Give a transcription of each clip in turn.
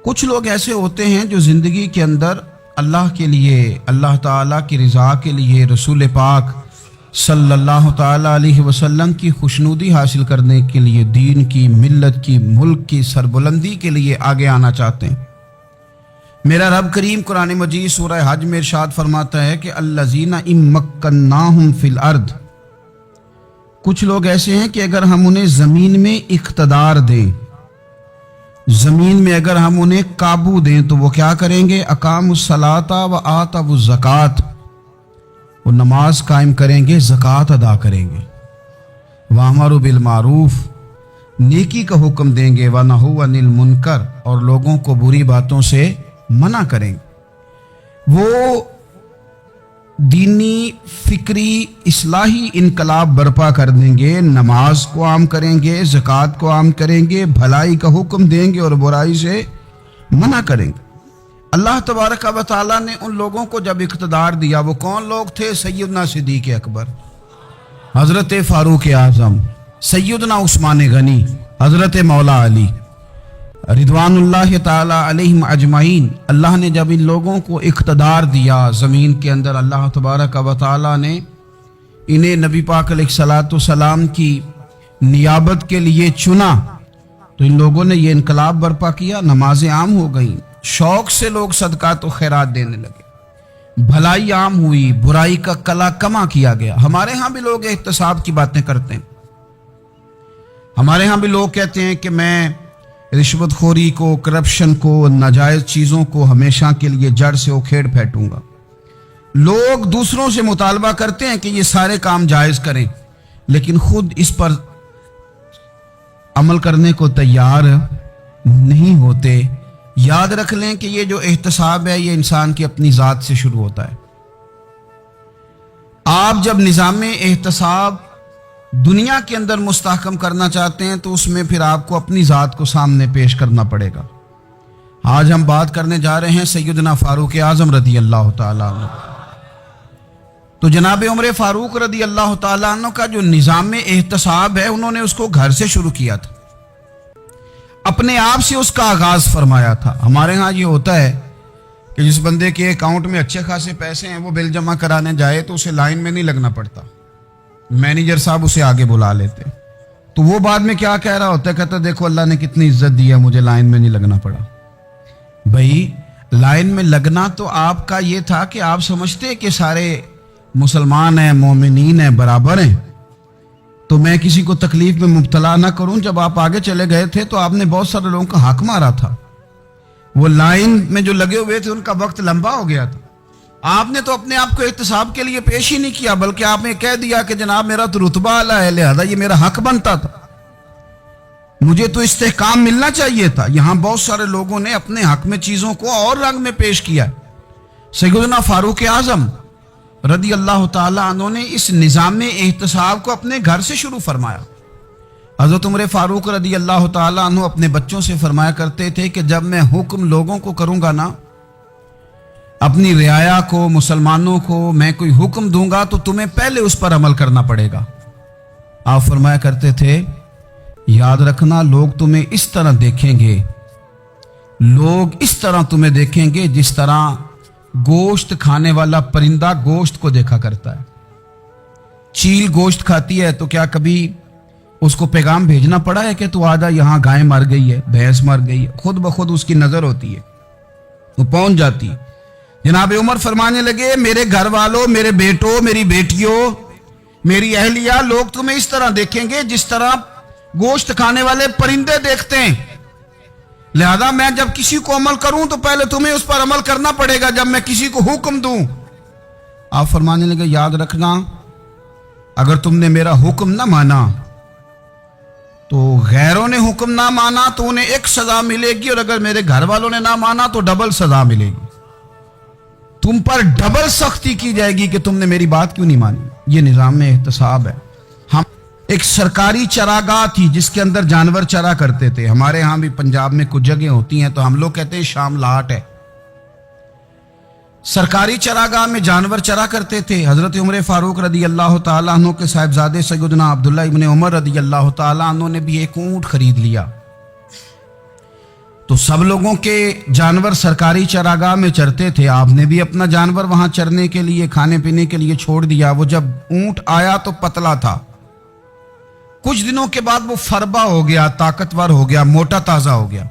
کچھ لوگ ایسے ہوتے ہیں جو زندگی کے اندر اللہ کے لیے، اللہ تعالیٰ کی رضا کے لیے، رسول پاک صلی اللہ تعالیٰ علیہ وسلم کی خوشنودی حاصل کرنے کے لیے، دین کی، ملت کی، ملک کی سربلندی کے لیے آگے آنا چاہتے ہیں۔ میرا رب کریم قرآن مجید سورہ حج میں ارشاد فرماتا ہے کہ الذین ان مکناہم فی الارض، کچھ لوگ ایسے ہیں کہ اگر ہم انہیں زمین میں اقتدار دیں، زمین میں اگر ہم انہیں قابو دیں تو وہ کیا کریں گے؟ اقاموا الصلاۃ و آتوا الزکوٰۃ، وہ نماز قائم کریں گے، زکوٰۃ ادا کریں گے، وامروا بالمعروف، نیکی کا حکم دیں گے، ونہوا عن المنکر، اور لوگوں کو بری باتوں سے منع کریں گے۔ وہ دینی، فکری، اصلاحی انقلاب برپا کر دیں گے، نماز کو عام کریں گے، زکوٰۃ کو عام کریں گے، بھلائی کا حکم دیں گے اور برائی سے منع کریں گے۔ اللہ تبارک و تعالیٰ نے ان لوگوں کو جب اقتدار دیا، وہ کون لوگ تھے؟ سیدنا صدیق اکبر، حضرت فاروق اعظم، سیدنا عثمان غنی، حضرت مولا علی رضوان اللہ تعالی علیہم اجمعین۔ اللہ نے جب ان لوگوں کو اقتدار دیا زمین کے اندر، اللہ تبارک و تعالی نے انہیں نبی پاک علیہ الصلاۃ والسلام کی نیابت کے لیے چنا، تو ان لوگوں نے یہ انقلاب برپا کیا، نمازیں عام ہو گئیں، شوق سے لوگ صدقات و خیرات دینے لگے، بھلائی عام ہوئی، برائی کا کلا کما کیا گیا۔ ہمارے ہاں بھی لوگ احتساب کی باتیں کرتے ہیں، ہمارے ہاں بھی لوگ کہتے ہیں کہ میں رشوت خوری کو، کرپشن کو، ناجائز چیزوں کو ہمیشہ کے لیے جڑ سے اکھیڑ پھینٹوں گا۔ لوگ دوسروں سے مطالبہ کرتے ہیں کہ یہ سارے کام جائز کریں، لیکن خود اس پر عمل کرنے کو تیار نہیں ہوتے۔ یاد رکھ لیں کہ یہ جو احتساب ہے یہ انسان کی اپنی ذات سے شروع ہوتا ہے۔ آپ جب نظام احتساب دنیا کے اندر مستحکم کرنا چاہتے ہیں تو اس میں پھر آپ کو اپنی ذات کو سامنے پیش کرنا پڑے گا۔ آج ہم بات کرنے جا رہے ہیں سیدنا فاروق اعظم رضی اللہ تعالیٰ عنہ۔ تو جناب عمر فاروق رضی اللہ تعالیٰ عنہ کا جو نظام احتساب ہے، انہوں نے اس کو گھر سے شروع کیا تھا، اپنے آپ سے اس کا آغاز فرمایا تھا۔ ہمارے ہاں یہ ہوتا ہے کہ جس بندے کے اکاؤنٹ میں اچھے خاصے پیسے ہیں، وہ بل جمع کرانے جائے تو اسے لائن میں نہیں لگنا پڑتا، مینیجر صاحب اسے آگے بلا لیتے، تو وہ بعد میں کیا کہہ رہا ہوتا ہے؟ کہتا دیکھو اللہ نے کتنی عزت دی ہے، مجھے لائن میں نہیں لگنا پڑا۔ بھائی لائن میں لگنا تو آپ کا یہ تھا کہ آپ سمجھتے کہ سارے مسلمان ہیں، مومنین ہیں، برابر ہیں، تو میں کسی کو تکلیف میں مبتلا نہ کروں۔ جب آپ آگے چلے گئے تھے تو آپ نے بہت سارے لوگوں کا حق مارا تھا، وہ لائن میں جو لگے ہوئے تھے ان کا وقت لمبا ہو گیا تھا، آپ نے تو اپنے آپ کو احتساب کے لیے پیش ہی نہیں کیا، بلکہ آپ نے کہہ دیا کہ جناب میرا تو رتبہ اعلیٰ ہے، لہذا یہ میرا حق بنتا تھا، مجھے تو استحکام ملنا چاہیے تھا۔ یہاں بہت سارے لوگوں نے اپنے حق میں چیزوں کو اور رنگ میں پیش کیا۔ سیدنا فاروق اعظم رضی اللہ تعالیٰ عنہ نے اس نظام احتساب کو اپنے گھر سے شروع فرمایا۔ حضرت عمر فاروق رضی اللہ تعالیٰ عنہ اپنے بچوں سے فرمایا کرتے تھے کہ جب میں حکم لوگوں کو کروں گا نا، اپنی رعایا کو، مسلمانوں کو میں کوئی حکم دوں گا تو تمہیں پہلے اس پر عمل کرنا پڑے گا۔ آپ فرمایا کرتے تھے یاد رکھنا لوگ تمہیں اس طرح دیکھیں گے، لوگ اس طرح تمہیں دیکھیں گے جس طرح گوشت کھانے والا پرندہ گوشت کو دیکھا کرتا ہے۔ چیل گوشت کھاتی ہے تو کیا کبھی اس کو پیغام بھیجنا پڑا ہے کہ تو آجا یہاں گائے مر گئی ہے، بھینس مر گئی ہے؟ خود بخود اس کی نظر ہوتی ہے، وہ پہنچ جاتی ہے۔ جناب عمر فرمانے لگے میرے گھر والوں، میرے بیٹوں، میری بیٹیوں، میری اہلیہ، لوگ تمہیں اس طرح دیکھیں گے جس طرح گوشت کھانے والے پرندے دیکھتے ہیں، لہذا میں جب کسی کو عمل کروں تو پہلے تمہیں اس پر عمل کرنا پڑے گا جب میں کسی کو حکم دوں۔ آپ فرمانے لگے یاد رکھنا اگر تم نے میرا حکم نہ مانا تو غیروں نے حکم نہ مانا تو انہیں ایک سزا ملے گی، اور اگر میرے گھر والوں نے نہ مانا تو ڈبل سزا ملے گی، تم پر ڈبل سختی کی جائے گی کہ تم نے میری بات کیوں نہیں مانی۔ یہ نظام احتساب ہے۔ ہم ایک سرکاری چراگاہ تھی جس کے اندر جانور چرا کرتے تھے، ہمارے ہاں بھی پنجاب میں کچھ جگہیں ہوتی ہیں تو ہم لوگ کہتے ہیں شام لاٹ ہے۔ سرکاری چراگاہ میں جانور چرا کرتے تھے۔ حضرت عمر فاروق رضی اللہ تعالیٰ عنہ کے صاحبزادے سیدنا عبداللہ ابن عمر رضی اللہ تعالیٰ عنہ نے بھی ایک اونٹ خرید لیا، तो सब लोगों के जानवर सरकारी चरागाह में चरते थे, आपने भी अपना जानवर वहां चरने के लिए, खाने पीने के लिए छोड़ दिया। वो जब ऊंट आया तो पतला था, कुछ दिनों के बाद वो फरबा हो गया, ताकतवर हो गया, मोटा ताजा हो गया।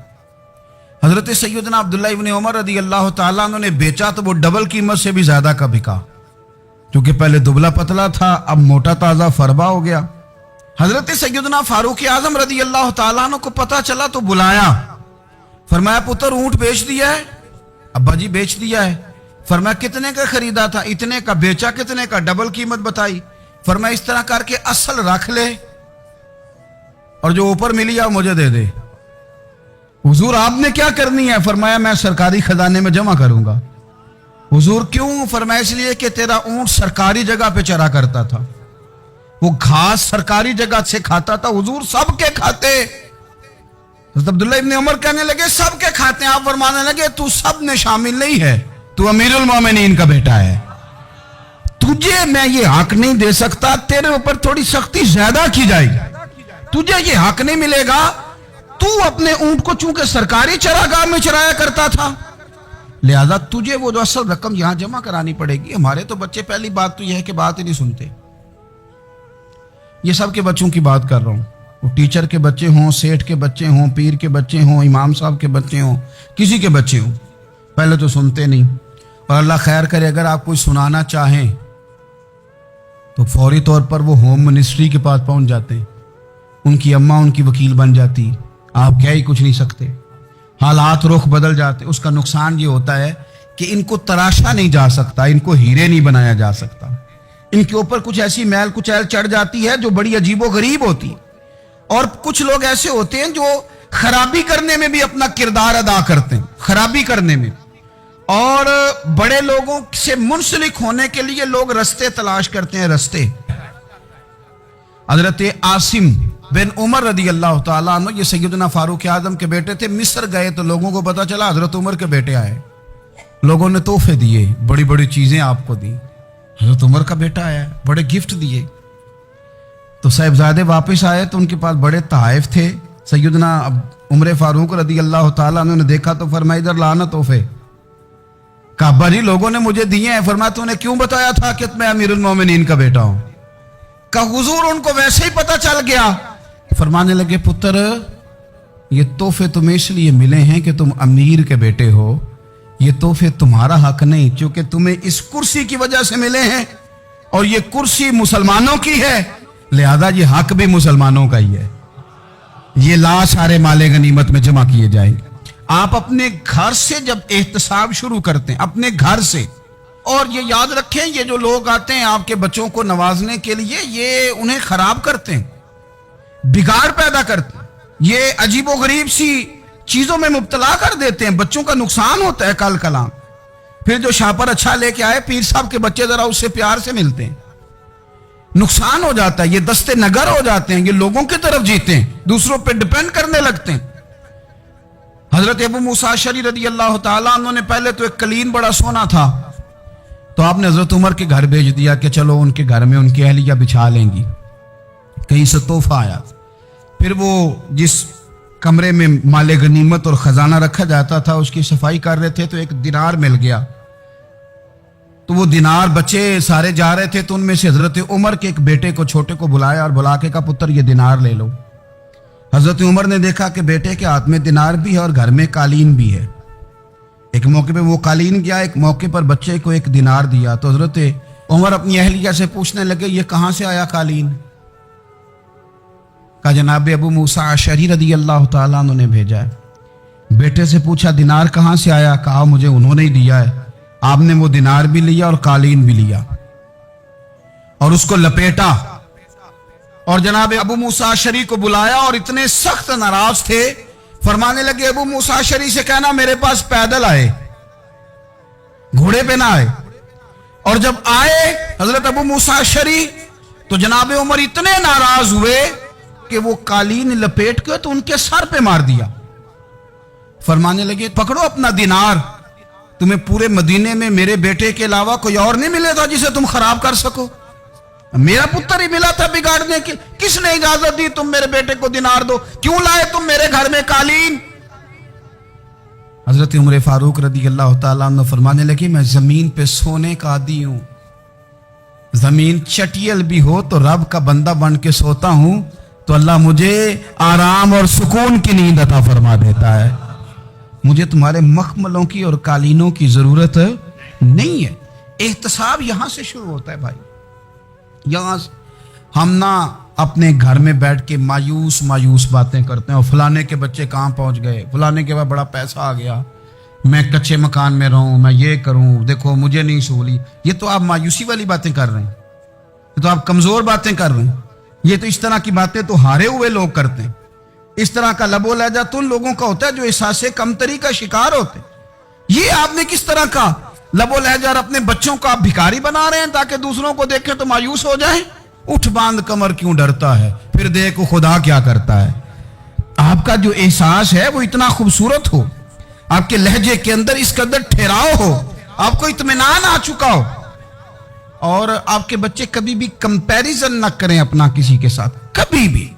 हजरत सैयदना अब्दुल्ला इब्न उमर रदी अल्लाह ताला अन्हु ने बेचा तो वो डबल कीमत से भी ज्यादा का बिका, क्योंकि पहले दुबला पतला था, अब मोटा ताजा फरबा हो गया। हजरत सैयदना फारूक आजम रदी अल्लाह ताला अन्हु को पता चला तो बुलाया, फरमाया पुत्र ऊंट बेच दिया है? अब्बा जी बेच दिया है। फरमाया कितने का खरीदा था? इतने का। बेचा कितने का? डबल कीमत बताई। फरमाया इस तरह करके असल रख ले और जो ऊपर मिली आ मुझे दे दे। हुजूर आपने क्या करनी है? फरमाया मैं सरकारी खजाने में जमा करूंगा। हुजूर क्यों? फरमाया इसलिए कि तेरा ऊंट सरकारी जगह पे चरा करता था, वो घास सरकारी जगह से खाता था। हुजूर सबके खाते। अब्दुल्ला इब्न उमर कहने लगे सबके खाते हैं। आप फरमाने लगे तू सब में शामिल नहीं है, तू अमीरुल मोमिनीन का बेटा है, तुझे मैं ये हक नहीं दे सकता, तेरे ऊपर थोड़ी सख्ती ज्यादा की जाएगी, तुझे ये हक नहीं मिलेगा। तू अपने ऊंट को चूंकि सरकारी चरागाह में चराया करता था, लिहाजा तुझे वो जो असल रकम यहां जमा करानी पड़ेगी। हमारे तो बच्चे, पहली बात तो यह है कि बात ही नहीं सुनते। ये सबके बच्चों की बात कर रहा हूं, वो टीचर के बच्चे हों, सेठ के बच्चे हों, पीर के बच्चे हों, इमाम साहब के बच्चे हों, किसी के बच्चे हों, पहले तो सुनते नहीं। और अल्लाह खैर करे, अगर आप कोई सुनाना चाहें तो फौरी तौर पर वो होम मिनिस्ट्री के पास पहुंच जाते हैं, उनकी अम्मा उनकी वकील बन जाती, आप क्या ही कुछ नहीं सकते, हालात रुख बदल जाते। उसका नुकसान ये होता है कि इनको तराशा नहीं जा सकता, इनको हीरे नहीं बनाया जा सकता, इनके ऊपर कुछ ऐसी मैल कुचैल चढ़ जाती है जो बड़ी अजीबो गरीब होती। और कुछ लोग ऐसे होते हैं जो खराबी करने में भी अपना किरदार अदा करते हैं, खराबी करने में, और बड़े लोगों से मुंसलिक होने के लिए लोग रास्ते तलाश करते हैं, रास्ते। हजरत आसिम बिन उमर रदी अल्लाह ताला अन्हु, ये सैयदना फारूक आजम के बेटे थे, मिस्र गए तो लोगों को पता चला हजरत उमर के बेटे आए, लोगों ने तोहफे दिए, बड़ी बड़ी चीजें आपको दी, हजरत उमर का बेटा आया, बड़े गिफ्ट दिए। तो साहिबजादे वापस आए तो उनके पास बड़े तहाइफ थे। सैयदना उमर फारूक रदी अल्लाह ताला अन्हु ने देखा तो फरमाया इधर लाना तोहफे। काबा जी लोगों ने मुझे दिए हैं। फरमाया तूने क्यों बताया था कि मैं अमीरुल मोमिनीन का बेटा हूं? का हुजूर उनको वैसे ही पता चल गया। फरमाने लगे पुत्र ये तोहफे तुम्हें इसलिए मिले हैं कि तुम अमीर के बेटे हो, ये तोहफे तुम्हारा हक नहीं, क्योंकि तुम्हें इस कुर्सी की वजह से मिले हैं और ये कुर्सी मुसलमानों की है, लिहाजा ये हक भी मुसलमानों का ही है। ये ला सारे माले गनीमत में जमा किए जाएंगे। आप अपने घर से जब एहतसाब शुरू करते हैं, अपने घर से, और ये याद रखें ये जो लोग आते हैं आपके बच्चों को नवाजने के लिए, ये उन्हें खराब करते हैं, बिगाड़ पैदा करते हैं, ये अजीबो गरीब सी चीजों में मुब्तला कर देते हैं, बच्चों का नुकसान होता है कल कलाम। फिर जो शापर अच्छा लेके आए पीर साहब के बच्चे जरा उससे प्यार से मिलते हैं, नुकसान हो जाता है, ये दस्ते नगर हो जाते हैं, ये लोगों की तरफ जीते हैं, दूसरों पे डिपेंड करने लगते हैं। हजरत अबू मूसा अशअरी रदी अल्लाह ताला उन्होंने पहले तो एक कलीन बड़ा सोना था, तो आपने हजरत उमर के घर भेज दिया कि चलो उनके घर में उनकी अहलिया बिछा लेंगी, कहीं से तोहफा आया। फिर वो जिस कमरे में माले गनीमत और खजाना रखा जाता था उसकी सफाई कर रहे थे तो एक दिनार मिल गया, तो वो दिनार बच्चे सारे जा रहे थे, तो उनमें से हजरत उमर के एक बेटे को, छोटे को बुलाया और बुला के कहा पुत्र ये दिनार ले लो। हजरत उमर ने देखा कि बेटे के हाथ में दिनार भी है और घर में कालीन भी है। एक मौके पे वो कालीन गया, एक मौके पर बच्चे को एक दिनार दिया। तो हजरत उमर अपनी अहलिया से पूछने लगे ये कहां से आया कालीन? का जनाब अबू मूसा अशअरी रदी अल्लाह ताला अन्हु ने भेजा है। बेटे से पूछा दिनार कहां से आया? कहा मुझे उन्होंने ही दिया है। आपने वो दिनार भी लिया और कालीन भी लिया और उसको लपेटा और जनाब अबू मूसा अशअरी को बुलाया और इतने सख्त नाराज थे, फरमाने लगे अबू मूसा अशअरी से कहना मेरे पास पैदल आए, घोड़े पे ना आए। और जब आए हजरत अबू मूसा अशअरी तो जनाब उमर इतने नाराज हुए कि वो कालीन लपेट के तो उनके सर पे मार दिया। फरमाने लगे पकड़ो अपना दिनार, तुम्हें पूरे मदीने में मेरे बेटे के अलावा कोई और नहीं मिलेगा जिसे तुम खराब कर सको, मेरा पुत्र ही मिला था बिगाड़ने की, किसने इजाजत दी तुम मेरे बेटे को दिनार दो? क्यों लाए तुम मेरे घर में कालीन? हज़रत उमर फारूक रदी अल्लाह ताला अन्हु फरमाने लगे, मैं ज़मीन पे सोने का आदी हूँ, ज़मीन चटियल भी हो तो रब का बंदा बन के सोता हूँ तो अल्लाह मुझे आराम और सुकून की नींद अता फरमा देता है। मुझे तुम्हारे मखमलों की और कालीनों की ज़रूरत नहीं है। एहतसाब यहाँ से शुरू होता है भाई। यहाँ हम ना अपने घर में बैठ के मायूस मायूस बातें करते हैं, और फलाने के बच्चे कहाँ पहुँच गए, फलाने के पास बड़ा पैसा आ गया, मैं कच्चे मकान में रहूँ, मैं ये करूँ, देखो मुझे नहीं सहूली। ये तो आप मायूसी वाली बातें कर रहे हैं, ये तो आप कमज़ोर बातें कर रहे हैं। ये तो इस तरह की बातें तो हारे हुए लोग करते हैं। इस तरह का लबो लहजा तो उन लोगों का होता है जो एहसास कमतरी का शिकार होते हैं। ये आपने किस तरह का लबो लहजा, और अपने बच्चों को आप भिखारी बना रहे हैं ताकि दूसरों को देखें तो मायूस हो जाए। उठ बांध कमर क्यों डरता है, फिर देखो खुदा क्या करता है। आपका जो एहसास है वो इतना खूबसूरत हो, आपके लहजे के अंदर इस कदर ठहराव हो, आपको इत्मीनान आ चुका हो, और आपके बच्चे कभी भी कंपैरिजन ना करें अपना किसी के साथ, कभी भी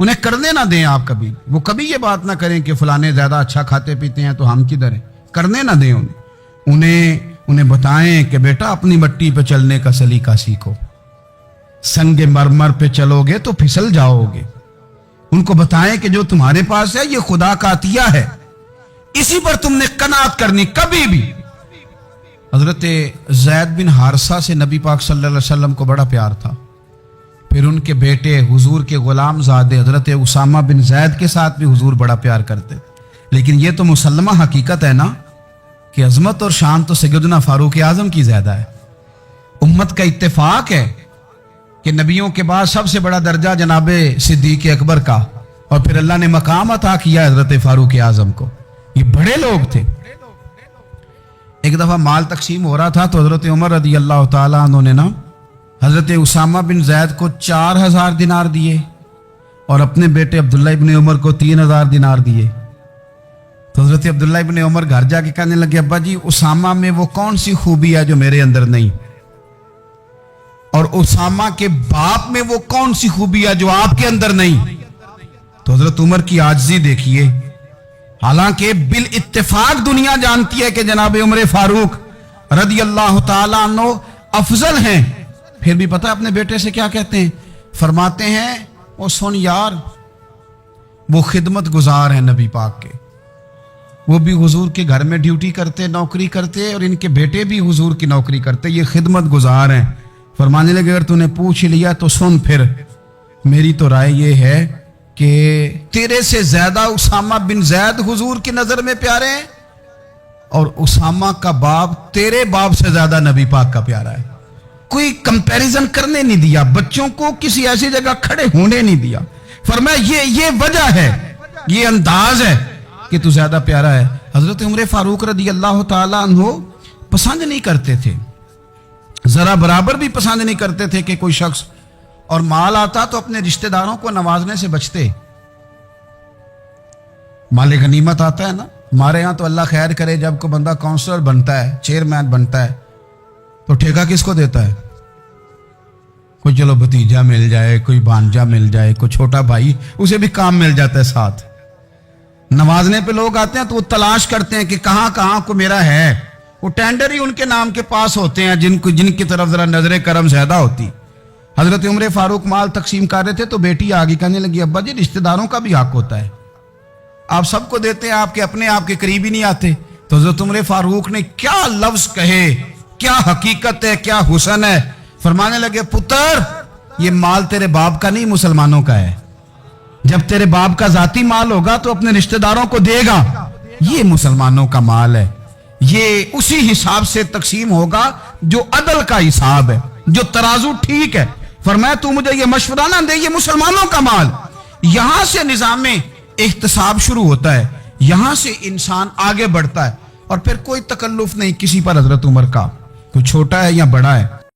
उन्हें करने ना दें। आप कभी वो कभी ये बात ना करें कि फलाने ज्यादा अच्छा खाते पीते हैं तो हम किधर हैं, करने ना दें उन्हें बताएं कि बेटा अपनी मट्टी पे चलने का सलीका सीखो, संगे मरमर पे चलोगे तो फिसल जाओगे। उनको बताएं कि जो तुम्हारे पास है ये खुदा का अतिया है, इसी पर तुमने कनात करनी कभी भी। हजरत ज़ैद बिन हारसा से नबी पाक सल्लल्लाहु अलैहि वसल्लम को बड़ा प्यार था। फिर उनके बेटे हुजूर के गुलाम ज़ादे हजरत उसामा बिन ज़ैद के साथ भी हुजूर बड़ा प्यार करते। लेकिन ये तो मुसल्लमा हकीकत है ना कि अजमत और शान तो सैयदना फारूक आज़म की ज़्यादा है। उम्मत का इत्तेफाक है कि नबियों के बाद सबसे बड़ा दर्जा जनाबे सिद्दीक अकबर का, और फिर अल्लाह ने मकाम अता किया हजरत फारूक आज़म को। ये बड़े लोग थे। एक दफा माल तकसीम हो रहा था तो हजरत उमर रदी अल्लाह ताला अन्हु ने ना हजरत उसामा बिन ज़ैद को 4000 दिनार दिए और अपने बेटे अब्दुल्ला इब्ने उमर को 3000 दिनार दिए। तो हजरत अब्दुल्ला इब्ने उमर घर जाके कहने लगे, अब्बा जी उसामा में वो कौन सी खूबी है जो मेरे अंदर नहीं, और उसामा के बाप में वो कौन सी खूबी है जो आपके अंदर नहीं। तो हजरत उमर की आजिज़ी देखिए। हालांकि बिल इत्तेफाक दुनिया जानती है कि जनाब उमर फारूक रदी अल्लाह ताला अन्हु अफजल हैं, फिर भी पता अपने बेटे से क्या कहते हैं, फरमाते हैं ओ सुन यार, वो खिदमत गुजार हैं नबी पाक के, वो भी हुजूर के घर में ड्यूटी करते, नौकरी करते, और इनके बेटे भी हुजूर की नौकरी करते, ये खिदमत गुजार हैं। फरमाने लगे अगर तूने पूछ लिया तो सुन, फिर मेरी तो राय ये है कि तेरे से ज्यादा उसामा बिन ज़ैद हुजूर की नजर में प्यारे हैं, और उसामा का बाप तेरे बाप से ज्यादा नबी पाक का प्यारा है। कोई कंपैरिजन करने नहीं दिया, बच्चों को किसी ऐसी जगह खड़े होने नहीं दिया। फरमाया ये वजह है, ये अंदाज है कि तू ज्यादा प्यारा है। हजरत उमर फारूक रदी अल्लाह ताला अन्हु पसंद नहीं करते थे, जरा बराबर भी पसंद नहीं करते थे कि कोई शख्स और माल आता तो अपने रिश्तेदारों को नवाजने से बचते। माले गनीमत आता है ना, हमारे यहाँ तो अल्लाह खैर करे जब कोई बंदा काउंसलर बनता है, चेयरमैन बनता है, तो ठेका किसको देता है? कोई चलो भतीजा मिल जाए, कोई भांजा मिल जाए, कोई छोटा भाई, उसे भी काम मिल जाता है साथ। नवाजने पे लोग आते हैं तो वो तलाश करते हैं कि कहाँ कहाँ को मेरा है, वो टेंडर ही उनके नाम के पास होते हैं जिनकी तरफ जरा नजरे करम ज्यादा होती। हजरत उमर फारूक माल तकसीम कर रहे थे तो बेटी आगे कहने लगी, अब्बा जी रिश्तेदारों का भी हक होता है, आप सबको देते हैं, आपके अपने आपके करीब ही नहीं आते। तो हजरत उमर फारूक ने क्या लफ्ज कहे, क्या हकीकत है, क्या हुस्न है। फरमाने लगे, पुत्र ये माल तेरे बाप का नहीं मुसलमानों का है, जब तेरे बाप का जाती माल होगा तो अपने रिश्तेदारों को देगा, ये मुसलमानों का माल है, ये उसी हिसाब से तकसीम होगा जो अदल का हिसाब है, जो तराजू ठीक है। फरमाया तू मुझे ये मशवरा ना दे, ये मुसलमानों का माल। यहां से निजाम एहतसाब शुरू होता है, यहां से इंसान आगे बढ़ता है, और फिर कोई तकल्लुफ नहीं किसी पर हजरत उमर का, कोई छोटा है या बड़ा है,